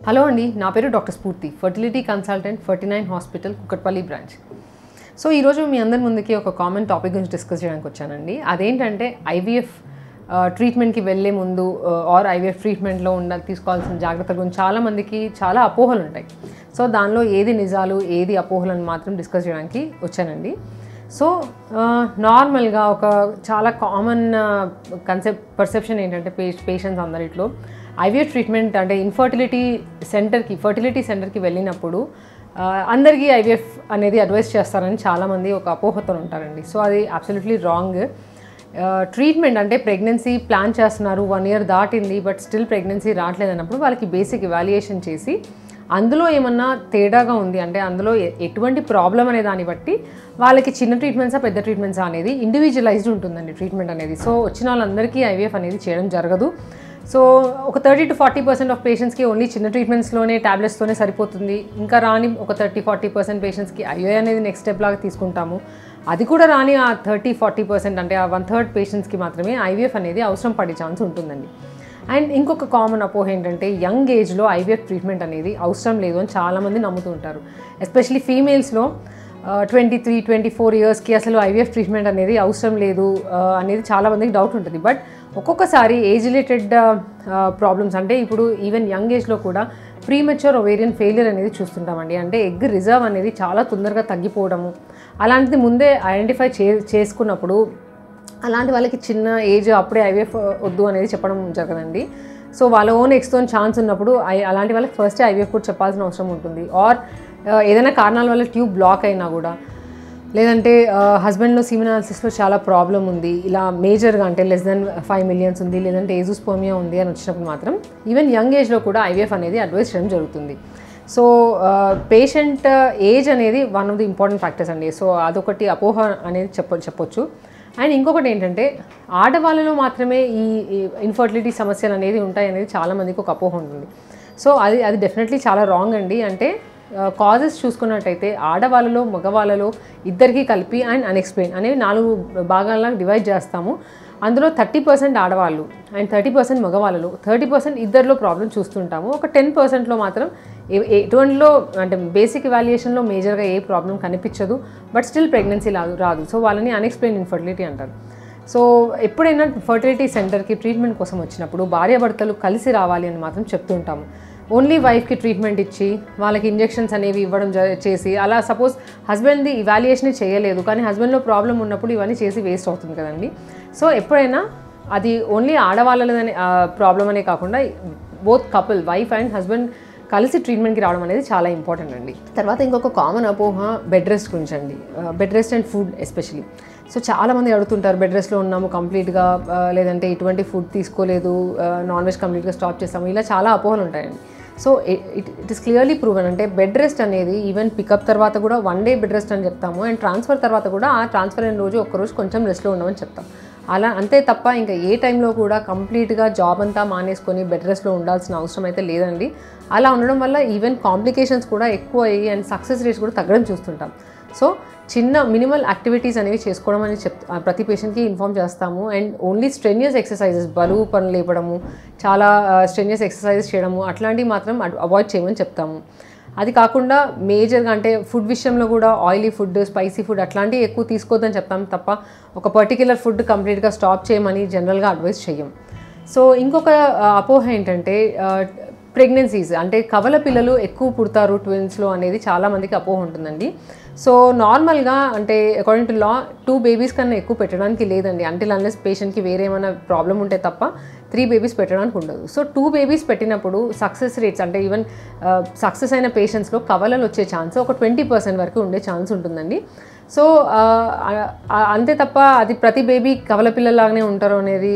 Hello అండి, నా పేరు డాక్టర్ స్ఫూర్తి, fertility consultant, 49 hospital, Kukatpally branch. So ఈరోజు మీ అందరి ముందుకి ఒక కామన్ టాపిక్ గురించి డిస్కస్ చేయడానికి వచ్చానండి. అదేంటంటే ఐవీఎఫ్ ట్రీట్మెంట్కి వెళ్ళే ముందు ఆర్ ఐవీఎఫ్ ట్రీట్మెంట్లో తీసుకోవాల్సిన జాగ్రత్తల గురించి చాలామందికి చాలా అపోహలు ఉంటాయి. సో దానిలో ఏది నిజాలు ఏది అపోహలను మాత్రం డిస్కస్ చేయడానికి వచ్చానండి. సో నార్మల్గా ఒక చాలా కామన్ పర్సెప్షన్ ఏంటంటే పేషెంట్స్ అందరిలో ఐవీఎఫ్ ట్రీట్మెంట్ అంటే ఫర్టిలిటీ సెంటర్కి వెళ్ళినప్పుడు అందరికీ ఐవీఎఫ్ అనేది అడ్వైస్ చేస్తారని చాలామంది ఒక అపోహతో ఉంటారండి. సో అది అబ్సల్యూట్లీ రాంగ్. ట్రీట్మెంట్ అంటే ప్రెగ్నెన్సీ ప్లాన్ చేస్తున్నారు, 1 year దాటింది, బట్ స్టిల్ ప్రెగ్నెన్సీ రావట్లేదన్నప్పుడు వాళ్ళకి బేసిక్ ఎవాల్యుయేషన్ చేసి అందులో ఏమన్నా తేడాగా ఉంది అంటే అందులో ఎటువంటి ప్రాబ్లం అనే దాన్ని బట్టి వాళ్ళకి చిన్న ట్రీట్మెంట్సా పెద్ద ట్రీట్మెంట్సా అనేది ఇండివిజువలైజ్డ్ ఉంటుందండి ట్రీట్మెంట్ అనేది. సో వచ్చిన వాళ్ళందరికీ ఐవీఎఫ్ అనేది చేయడం జరగదు. సో ఒక 30 to 40% ఆఫ్ పేషెంట్స్కి ఓన్లీ చిన్న ట్రీట్మెంట్స్లోనే ట్యాబ్లెట్స్తోనే సరిపోతుంది. ఇంకా రాని ఒక 30-40% పేషెంట్స్కి ఐవీఐ అనేది నెక్స్ట్ స్టెప్ లాగా తీసుకుంటాము. అది కూడా రాని ఆ 30-40% అంటే ఆ 1/3 పేషెంట్స్కి మాత్రమే ఐవీఎఫ్ అనేది అవసరం పడే ఛాన్స్ ఉంటుందండి. అండ్ ఇంకొక కామన్ అపోహ ఏంటంటే యంగ్ ఏజ్లో ఐవీఎఫ్ ట్రీట్మెంట్ అనేది అవసరం లేదు అని చాలామంది నమ్ముతూ ఉంటారు. ఎస్పెషలీ ఫీమేల్స్లో 23-24 ఇయర్స్కి అసలు ఐవీఎఫ్ ట్రీట్మెంట్ అనేది అవసరం లేదు అనేది చాలామందికి డౌట్ ఉంటుంది. బట్ ఒక్కొక్కసారి ఏజ్ రిలేటెడ్ ప్రాబ్లమ్స్ అంటే ఇప్పుడు ఈవెన్ యంగ్ ఏజ్లో కూడా ప్రీమెచ్యూర్ ఒవేరియన్ ఫెయిలియర్ అనేది చూస్తుంటామండి. అంటే ఎగ్ రిజర్వ్ అనేది చాలా తొందరగా తగ్గిపోవడము, అలాంటిది ముందే ఐడెంటిఫై చేసుకున్నప్పుడు అలాంటి వాళ్ళకి చిన్న ఏజ్ అప్పుడే ఐవీఎఫ్ వద్దు అనేది చెప్పడం జరగదండి. సో వాళ్ళ ఓన్ ఎగ్స్తో ఛాన్స్ ఉన్నప్పుడు అలాంటి వాళ్ళకి ఫస్ట్ ఐవీఎఫ్ కూడా చెప్పాల్సిన అవసరం ఉంటుంది. ఆర్ ఏదైనా కారణాల వల్ల ట్యూబ్ బ్లాక్ అయినా కూడా, లేదంటే హస్బెండ్లో సీమెనాలిసిస్లో చాలా ప్రాబ్లం ఉంది, ఇలా మేజర్గా అంటే <5 million ఉంది, లేదంటే ఏజోస్పర్మియా ఉంది అని వచ్చినప్పుడు మాత్రం ఈవెన్ యంగ్ ఏజ్లో కూడా ఐవీఎఫ్ అనేది అడ్వైస్ చేయడం జరుగుతుంది. సో పేషెంట్ ఏజ్ అనేది one of the important factors అండి. సో అదొకటి అపోహ అనేది చెప్పొచ్చు. అండ్ ఇంకొకటి ఏంటంటే ఆడవాళ్ళలో మాత్రమే ఈ ఇన్ఫర్టిలిటీ సమస్యలు అనేది ఉంటాయి అనేది చాలామందికి ఒక అపోహ ఉంటుంది. సో అది డెఫినెట్లీ చాలా రాంగ్ అండి. అంటే కాజెస్ చూసుకున్నట్టయితే ఆడవాళ్ళలో మగవాళ్ళలో ఇద్దరికీ కలిపి అండ్ అన్ఎక్స్ప్లెయిన్ అనేవి 4 భాగాల్లో డివైడ్ చేస్తాము. అందులో 30% ఆడవాళ్ళు అండ్ 30% మగవాళ్ళలో, 30% ఇద్దరిలో ప్రాబ్లం చూస్తుంటాము. ఒక 10%లో మాత్రం ఎటువంటిలో అంటే బేసిక్ ఎవాల్యుయేషన్లో మేజర్గా ఏ ప్రాబ్లం కనిపించదు, బట్ స్టిల్ ప్రెగ్నెన్సీ రాదు. సో వాళ్ళని అన్ఎక్స్ప్లెయిన్ ఇన్ఫర్టిలిటీ అంటారు. సో ఎప్పుడైనా ఫర్టిలిటీ సెంటర్కి ట్రీట్మెంట్ కోసం వచ్చినప్పుడు భార్యాభర్తలు కలిసి రావాలి అని మాత్రం చెప్తుంటాము. ఓన్లీ వైఫ్కి ట్రీట్మెంట్ ఇచ్చి వాళ్ళకి ఇంజెక్షన్స్ అనేవి ఇవ్వడం చేసి అలా సపోజ్ హస్బెండ్ది ఇవాల్యుయేషన్ చేయలేదు కానీ హస్బెండ్లో ప్రాబ్లం ఉన్నప్పుడు ఇవన్నీ చేసి వేస్ట్ అవుతుంది కదండి. సో ఎప్పుడైనా అది ఓన్లీ ఆడవాళ్ళదని ప్రాబ్లం అనే కాకుండా both couple wife and husband కలిసి ట్రీట్మెంట్కి రావడం అనేది చాలా ఇంపార్టెంట్ అండి. తర్వాత ఇంకొక కామన్ అపోహ బెడ్ రెస్ట్ గురించి అండి. Bed rest and food especially. So చాలామంది అడుగుతుంటారు, బెడ్ రెస్ట్లో ఉన్నాము కంప్లీట్గా, లేదంటే ఎటువంటి ఫుడ్ తీసుకోలేదు, నాన్ వెజ్ కంప్లీట్గా స్టాప్ చేస్తాము, ఇలా చాలా అపోహలు ఉంటాయండి. So it is clearly proven. అంటే బెడ్ రెస్ట్ అనేది ఈవెన్ పికప్ తర్వాత కూడా 1 day బెడ్ రెస్ట్ అని చెప్తాము. అండ్ ట్రాన్స్ఫర్ తర్వాత కూడా ఆ ట్రాన్స్ఫర్ అయిన రోజు ఒక్కరోజు కొంచెం రెస్ట్లో ఉండమని చెప్తాం. అలా అంతే తప్ప ఇంకా ఏ టైంలో కూడా కంప్లీట్గా జాబ్ అంతా మానేసుకొని బెడ్ రెస్ట్లో ఉండాల్సిన అవసరం అయితే లేదండి. అలా ఉండడం వల్ల ఈవెన్ కాంప్లికేషన్స్ కూడా ఎక్కువ అయ్యి అండ్ సక్సెస్ రేట్స్ కూడా తగ్గడం చూస్తుంటాం. సో చిన్న మినిమల్ యాక్టివిటీస్ అనేవి చేసుకోవడం అని ప్రతి పేషెంట్కి ఇన్ఫామ్ చేస్తాము. అండ్ ఓన్లీ స్ట్రెన్యూస్ ఎక్సర్సైజెస్, బరువు పనులు లేపడము, చాలా స్ట్రెన్యూస్ ఎక్సర్సైజెస్ చేయడము అట్లాంటివి మాత్రం అవాయిడ్ చేయమని చెప్తాము. అది కాకుండా మేజర్గా అంటే ఫుడ్ విషయంలో కూడా ఆయిలీ ఫుడ్, స్పైసీ ఫుడ్ అట్లాంటివి ఎక్కువ తీసుకోవద్దని చెప్తాం తప్ప ఒక పర్టిక్యులర్ ఫుడ్ కంప్లీట్గా స్టాప్ చేయమని జనరల్గా అడ్వైస్ చేయం. సో ఇంకొక అపోహ ఏంటంటే ప్రెగ్నెన్సీస్ అంటే కవల పిల్లలు ఎక్కువ పుడతారు ట్విన్స్లో అనేది చాలామందికి అపోహ ఉంటుందండి. సో నార్మల్గా అంటే అకార్డింగ్ టు లా 2 babies కన్నా ఎక్కువ పెట్టడానికి లేదండి. అంటిల్ అన్లెస్ పేషెంట్కి వేరే ఏమైనా ప్రాబ్లం ఉంటే తప్ప 3 babies పెట్టడానికి ఉండదు. సో 2 babies పెట్టినప్పుడు సక్సెస్ రేట్స్ అంటే ఈవెన్ సక్సెస్ అయిన పేషెంట్స్లో కవలలు వచ్చే ఛాన్స్ ఒక 20% వరకు ఉండే ఛాన్స్ ఉంటుందండి. సో అంతే తప్ప అది ప్రతి బేబీ కవల పిల్లలాగానే ఉంటారు అనేది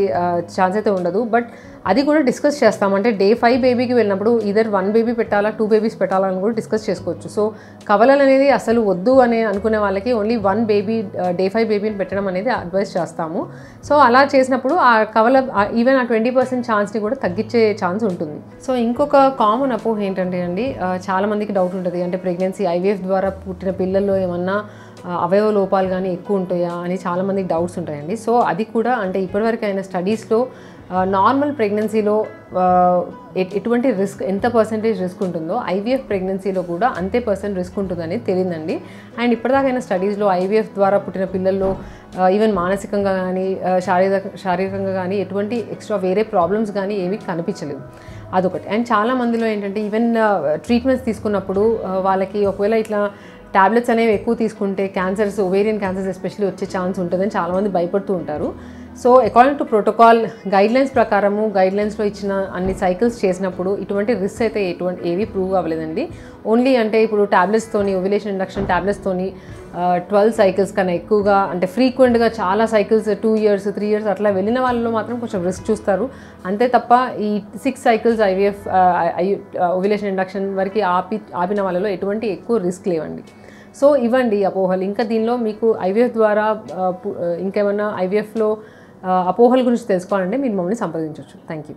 ఛాన్స్ అయితే ఉండదు. బట్ అది కూడా డిస్కస్ చేస్తాం. అంటే day 5 బేబీకి వెళ్ళినప్పుడు ఈదర్ 1 baby పెట్టాలా 2 babies పెట్టాలని కూడా డిస్కస్ చేసుకోవచ్చు. సో కవలలు అనేది అసలు వద్దు అని అనుకునే వాళ్ళకి ఓన్లీ 1 baby day 5 బేబీని పెట్టడం అనేది అడ్వైస్ చేస్తాము. సో అలా చేసినప్పుడు ఆ కవల ఈవెన్ ఆ 20% ఛాన్స్ని కూడా తగ్గించే ఛాన్స్ ఉంటుంది. సో ఇంకొక కామన్ అపోహ ఏంటంటే అండి, చాలామందికి డౌట్ ఉంటుంది అంటే ప్రెగ్నెన్సీ ఐవీఎఫ్ ద్వారా పుట్టిన పిల్లల్లో ఏమన్నా అవయవ లోపాలు కానీ ఎక్కువ ఉంటాయా అని చాలామందికి డౌట్స్ ఉంటాయండి. సో అది కూడా అంటే ఇప్పటివరకు అయిన స్టడీస్లో నార్మల్ ప్రెగ్నెన్సీలో ఎటువంటి రిస్క్ ఎంత పర్సెంటేజ్ రిస్క్ ఉంటుందో ఐవీఎఫ్ ప్రెగ్నెన్సీలో కూడా అంతే రిస్క్ ఉంటుందని తెలియదండి. అండ్ ఇప్పటిదాకైన స్టడీస్లో ఐవీఎఫ్ ద్వారా పుట్టిన పిల్లల్లో ఈవెన్ మానసికంగా కానీ శారీరకంగా కానీ ఎటువంటి ఎక్స్ట్రా వేరే ప్రాబ్లమ్స్ కానీ ఏమీ కనిపించలేదు. అదొకటి. అండ్ చాలా మందిలో ఏంటంటే ఈవెన్ ట్రీట్మెంట్స్ తీసుకున్నప్పుడు వాళ్ళకి ఒకవేళ ఇట్లా టాబ్లెట్స్ అనేవి ఎక్కువ తీసుకుంటే క్యాన్సర్స్, ఓవేరియన్ క్యాన్సర్స్ ఎస్పెషల్లీ వచ్చే ఛాన్స్ ఉంటుందని చాలామంది భయపడుతూ ఉంటారు. So according to protocol guidelines ప్రకారము గైడ్లైన్స్లో ఇచ్చిన అన్ని సైకిల్స్ చేసినప్పుడు ఇటువంటి రిస్క్ అయితే ఏవి ప్రూవ్ అవ్వలేదండి. ఓన్లీ అంటే ఇప్పుడు టాబ్లెట్స్తోని ఓవ్యులేషన్ ఇండక్షన్ టాబ్లెట్స్తోని 12 సైకిల్స్ కన్నా ఎక్కువగా అంటే ఫ్రీక్వెంట్గా చాలా సైకిల్స్ 2 years 3 years అట్లా వెళ్ళిన వాళ్ళలో మాత్రం కొంచెం రిస్క్ చూస్తారు. అంతే తప్ప ఈ 6 సైకిల్స్ ఐవీఎఫ్ ఓవ్యులేషన్ ఇండక్షన్ వరకు ఆపిన వాళ్ళలో ఎటువంటి ఎక్కువ రిస్క్ లేవండి. సో ఇవ్వండి అపోహలు. ఇంకా దీనిలో మీకు ఐవీఎఫ్ ద్వారా ఇంకేమన్నా ఐవీఎఫ్లో అపోహల గురించి తెలుసుకోవాలంటే మీరు మమ్మల్ని సంప్రదించవచ్చు. Thank you.